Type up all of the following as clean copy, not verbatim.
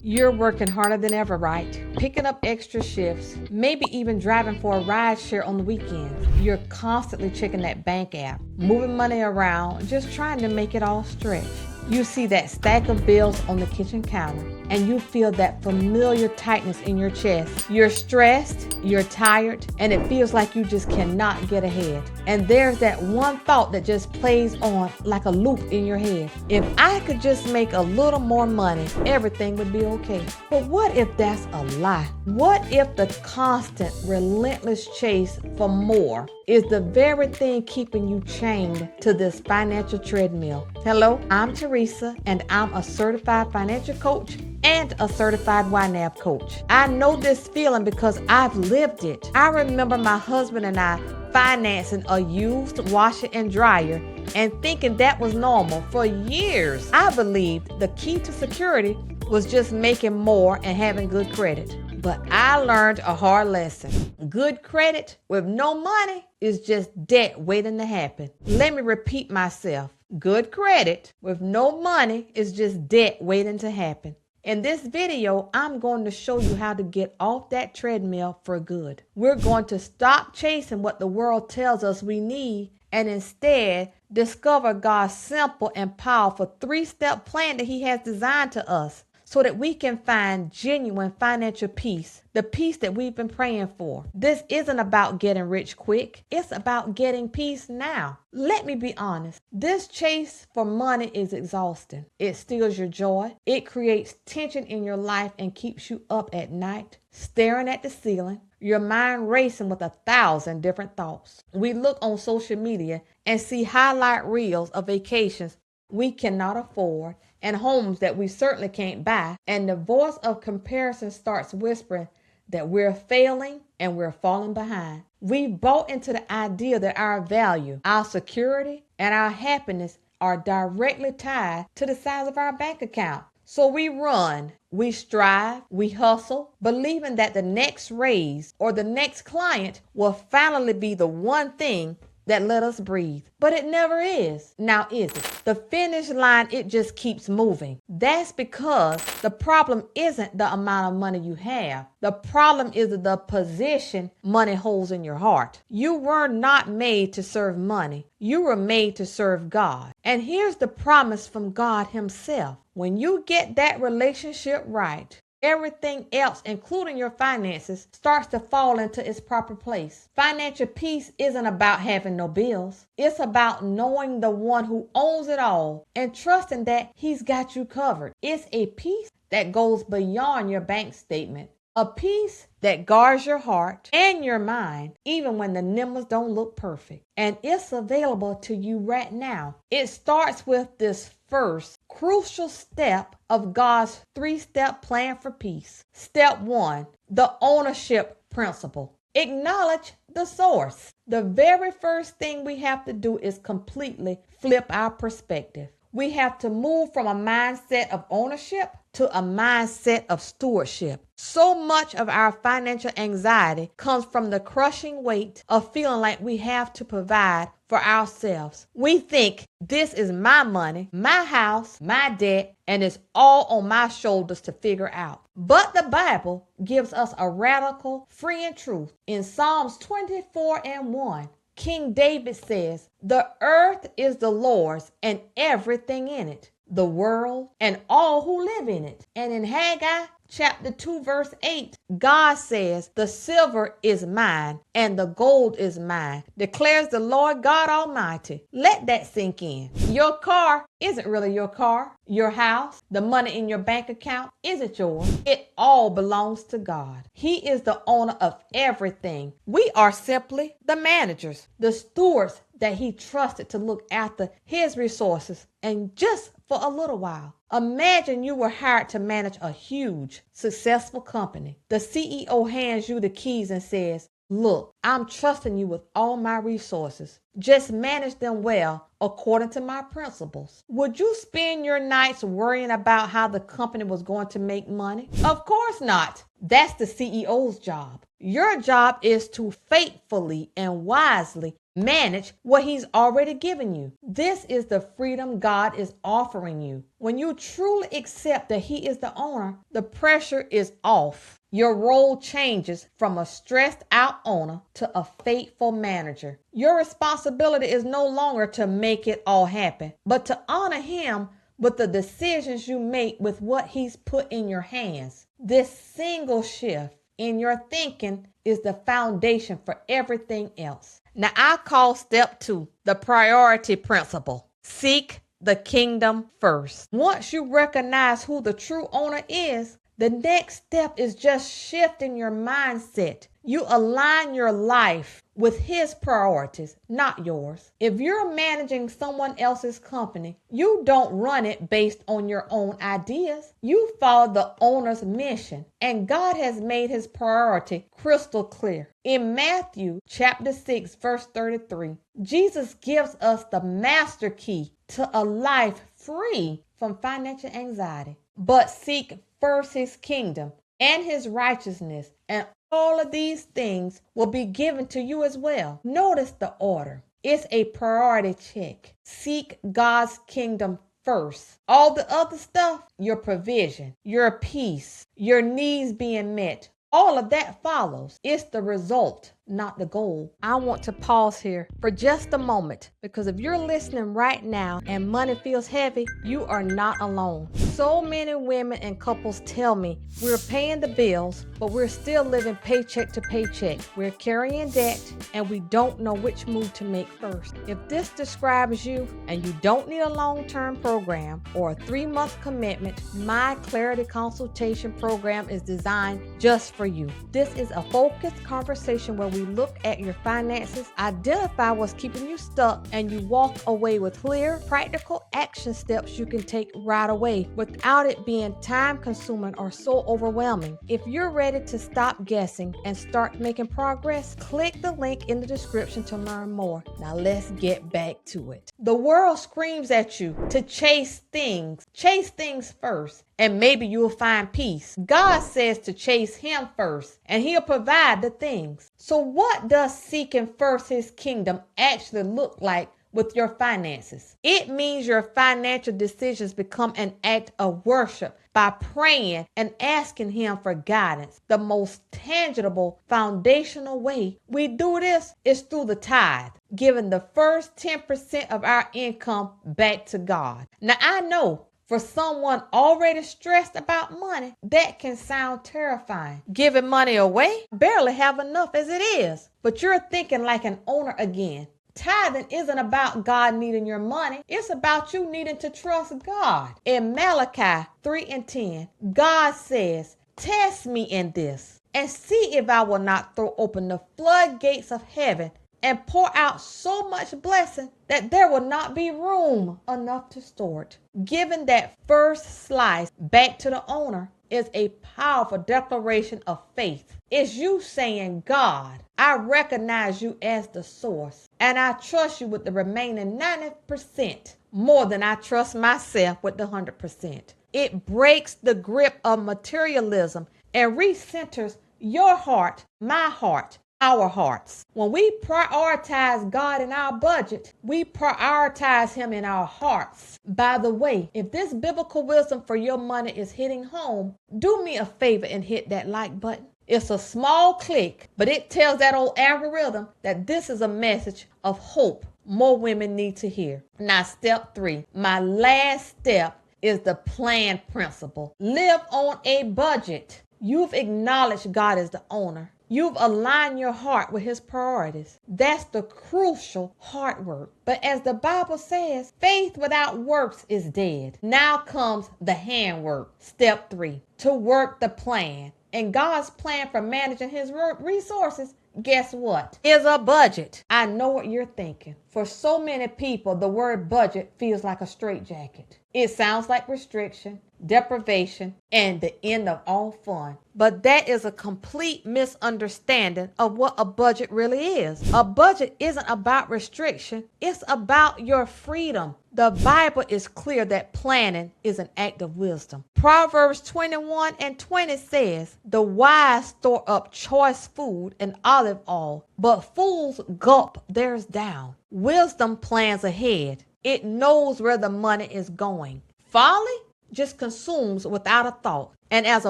You're working harder than ever, right? Picking up extra shifts, maybe even driving for a ride share on the weekends. You're constantly checking that bank app, moving money around, just trying to make it all stretch. You see that stack of bills on the kitchen counter, and you feel that familiar tightness in your chest. You're stressed, you're tired, and it feels like you just cannot get ahead. And there's that one thought that just plays on like a loop in your head. If I could just make a little more money, everything would be okay. But what if that's a lie? What if the constant, relentless chase for more is the very thing keeping you chained to this financial treadmill? Hello, I'm Teresa, and I'm a certified financial coach and a certified YNAB coach. I know this feeling because I've lived it. I remember my husband and I financing a used washer and dryer and thinking that was normal for years. I believed the key to security was just making more and having good credit. But I learned a hard lesson. Good credit with no money is just debt waiting to happen. Let me repeat myself. Good credit with no money is just debt waiting to happen. In this video, I'm going to show you how to get off that treadmill for good. We're going to stop chasing what the world tells us we need and instead discover God's simple and powerful 3-step plan that He has designed to us so that we can find genuine financial peace, the peace that we've been praying for. This isn't about getting rich quick. It's about getting peace now. Let me be honest. This chase for money is exhausting. It steals your joy. It creates tension in your life and keeps you up at night, staring at the ceiling, your mind racing with 1,000 different thoughts. We look on social media and see highlight reels of vacations we cannot afford and homes that we certainly can't buy. And the voice of comparison starts whispering that we're failing and we're falling behind. We've bought into the idea that our value, our security, and our happiness are directly tied to the size of our bank account. So we run, we strive, we hustle, believing that the next raise or the next client will finally be the one thing that let us breathe. But it never is. Now is it? The finish line, it just keeps moving. That's because the problem isn't the amount of money you have. The problem is the position money holds in your heart. You were not made to serve money. You were made to serve God. And here's the promise from God Himself. When you get that relationship right, everything else, including your finances, starts to fall into its proper place. Financial peace isn't about having no bills. It's about knowing the one who owns it all and trusting that He's got you covered. It's a peace that goes beyond your bank statement. A peace that guards your heart and your mind, even when the numbers don't look perfect. And it's available to you right now. It starts with this first crucial step of God's 3-step plan for peace. Step 1, the ownership principle. Acknowledge the source. The very first thing we have to do is completely flip our perspective. We have to move from a mindset of ownership to a mindset of stewardship. So much of our financial anxiety comes from the crushing weight of feeling like we have to provide for ourselves. We think this is my money, my house, my debt, and it's all on my shoulders to figure out. But the Bible gives us a radical, freeing truth. In Psalms 24:1, King David says, "The earth is the Lord's and everything in it, the world and all who live in it." And in Haggai chapter 2 verse 8, God says, "The silver is mine and the gold is mine, declares the Lord God Almighty." Let that sink in. Your car isn't really your car. Your house, the money in your bank account isn't yours. It all belongs to God. He is the owner of everything. We are simply the managers, the stewards that He trusted to look after His resources, and just for a little while. Imagine you were hired to manage a huge, successful company. The CEO hands you the keys and says, "Look, I'm trusting you with all my resources. Just manage them well according to my principles." Would you spend your nights worrying about how the company was going to make money? Of course not. That's the CEO's job. Your job is to faithfully and wisely Manage what he's already given you. This is the freedom God is offering you. When you truly accept that he is the owner, the pressure is off. Your role changes from a stressed out owner to a faithful manager. Your responsibility is no longer to make it all happen, but to honor him with the decisions you make with what he's put in your hands. This single shift in your thinking is the foundation for everything else. Now, I call step 2 the priority principle. Seek the kingdom first. Once you recognize who the true owner is, the next step is just shifting your mindset. You align your life with his priorities, not yours. If you're managing someone else's company, you don't run it based on your own ideas. You follow the owner's mission, and God has made his priority crystal clear. In Matthew chapter 6, verse 33, Jesus gives us the master key to a life free from financial anxiety. But seek first his kingdom and his righteousness, and all of these things will be given to you as well. Notice the order. It's a priority check. Seek God's kingdom first. All the other stuff, your provision, your peace, your needs being met, all of that follows. It's the result, not the goal. I want to pause here for just a moment, because if you're listening right now and money feels heavy, you are not alone. So many women and couples tell me we're paying the bills, but we're still living paycheck to paycheck. We're carrying debt and we don't know which move to make first. If this describes you and you don't need a long-term program or a 3-month commitment, my Clarity Consultation program is designed just for you. This is a focused conversation where we look at your finances, identify what's keeping you stuck, and you walk away with clear, practical action steps you can take right away without it being time-consuming or so overwhelming. If you're ready to stop guessing and start making progress, click the link in the description to learn more. Now let's get back to it. The world screams at you to chase things. Chase things first, and maybe you'll find peace. God says to chase him first, and he'll provide the things. So what does seeking first his kingdom actually look like with your finances? It means your financial decisions become an act of worship by praying and asking him for guidance. The most tangible, foundational way we do this is through the tithe, giving the first 10% of our income back to God. Now, I know for someone already stressed about money, that can sound terrifying. Giving money away? Barely have enough as it is. But you're thinking like an owner again. Tithing isn't about God needing your money. It's about you needing to trust God. In Malachi 3:10, God says, "Test me in this and see if I will not throw open the floodgates of heaven and pour out so much blessing that there will not be room enough to store it." Giving that first slice back to the owner is a powerful declaration of faith. It's you saying, "God, I recognize you as the source, and I trust you with the remaining 90% more than I trust myself with the 100%. It breaks the grip of materialism and recenters your heart, my heart, our hearts. When we prioritize God in our budget, we prioritize him in our hearts. By the way, if this biblical wisdom for your money is hitting home, do me a favor and hit that like button. It's a small click, but it tells that old algorithm that this is a message of hope more women need to hear. Now, step 3, my last step, is the plan principle. Live on a budget. You've acknowledged God as the owner. You've aligned your heart with his priorities. That's the crucial hard work. But as the Bible says, faith without works is dead. Now comes the handwork. Step 3, to work the plan. And God's plan for managing his resources, guess what? Is a budget. I know what you're thinking. For so many people, the word budget feels like a straitjacket. It sounds like restriction, deprivation, and the end of all fun. But that is a complete misunderstanding of what a budget really is. A budget isn't about restriction. It's about your freedom. The Bible is clear that planning is an act of wisdom. Proverbs 21:20 says, "The wise store up choice food and olive olive oil, but fools gulp theirs down. Wisdom plans ahead. It knows where the money is going. Folly just consumes without a thought. And as a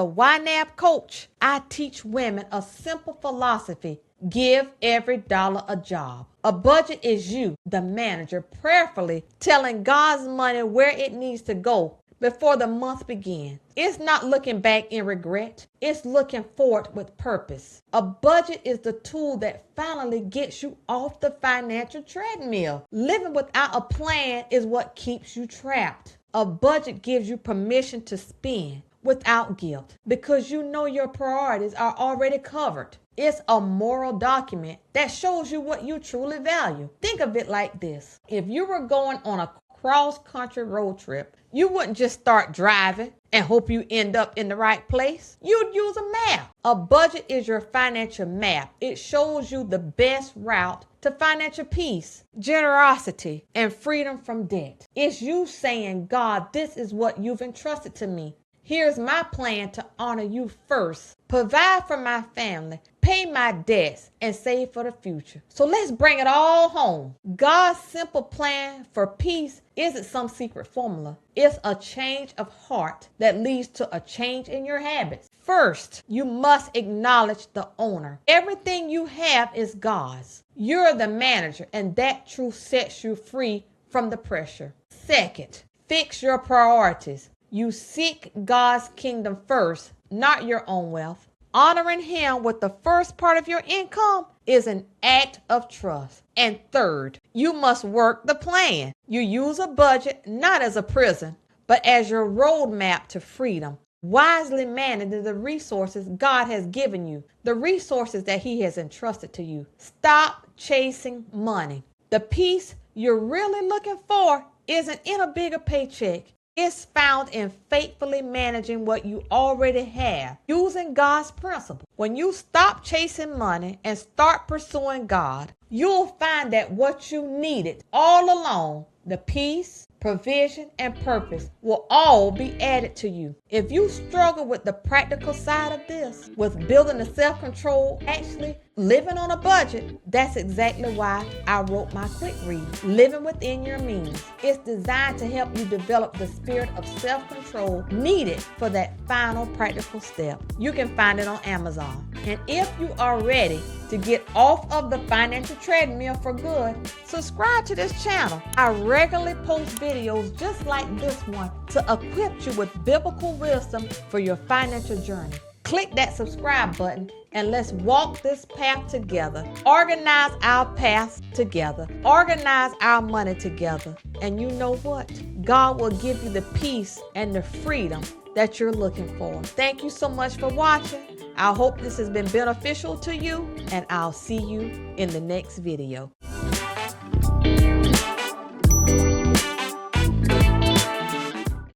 YNAB coach, I teach women a simple philosophy: give every dollar a job. A budget is you, the manager, prayerfully telling God's money where it needs to go before the month begins. It's not looking back in regret. It's looking forward with purpose. A budget is the tool that finally gets you off the financial treadmill. Living without a plan is what keeps you trapped. A budget gives you permission to spend without guilt because you know your priorities are already covered. It's a moral document that shows you what you truly value. Think of it like this. If you were going on a cross-country road trip, you wouldn't just start driving and hope you end up in the right place. You'd use a map. A budget is your financial map. It shows you the best route to financial peace, generosity, and freedom from debt. It's you saying, God, this is what you've entrusted to me. Here's my plan to honor you first, provide for my family, pay my debts, and save for the future. So let's bring it all home. God's simple plan for peace isn't some secret formula. It's a change of heart that leads to a change in your habits. First, you must acknowledge the owner. Everything you have is God's. You're the manager, and that truth sets you free from the pressure. Second, fix your priorities. You seek God's kingdom first, not your own wealth. Honoring Him with the first part of your income is an act of trust. And third, you must work the plan. You use a budget not as a prison, but as your roadmap to freedom. Wisely manage the resources God has given you, the resources that He has entrusted to you. Stop chasing money. The peace you're really looking for isn't in a bigger paycheck. It's found in faithfully managing what you already have, using God's principle. When you stop chasing money and start pursuing God, you'll find that what you needed all along, the peace, provision, and purpose, will all be added to you. If you struggle with the practical side of this, with building the self-control, actually living on a budget, that's exactly why I wrote my quick read, Living Within Your Means. It's designed to help you develop the spirit of self-control needed for that final practical step. You can find it on Amazon. And if you are ready to get off of the financial treadmill for good, subscribe to this channel. I regularly post videos just like this one to equip you with biblical wisdom for your financial journey. Click that subscribe button and let's walk this path together. Organize our paths together. Organize our money together. And you know what? God will give you the peace and the freedom that you're looking for. Thank you so much for watching. I hope this has been beneficial to you, and I'll see you in the next video.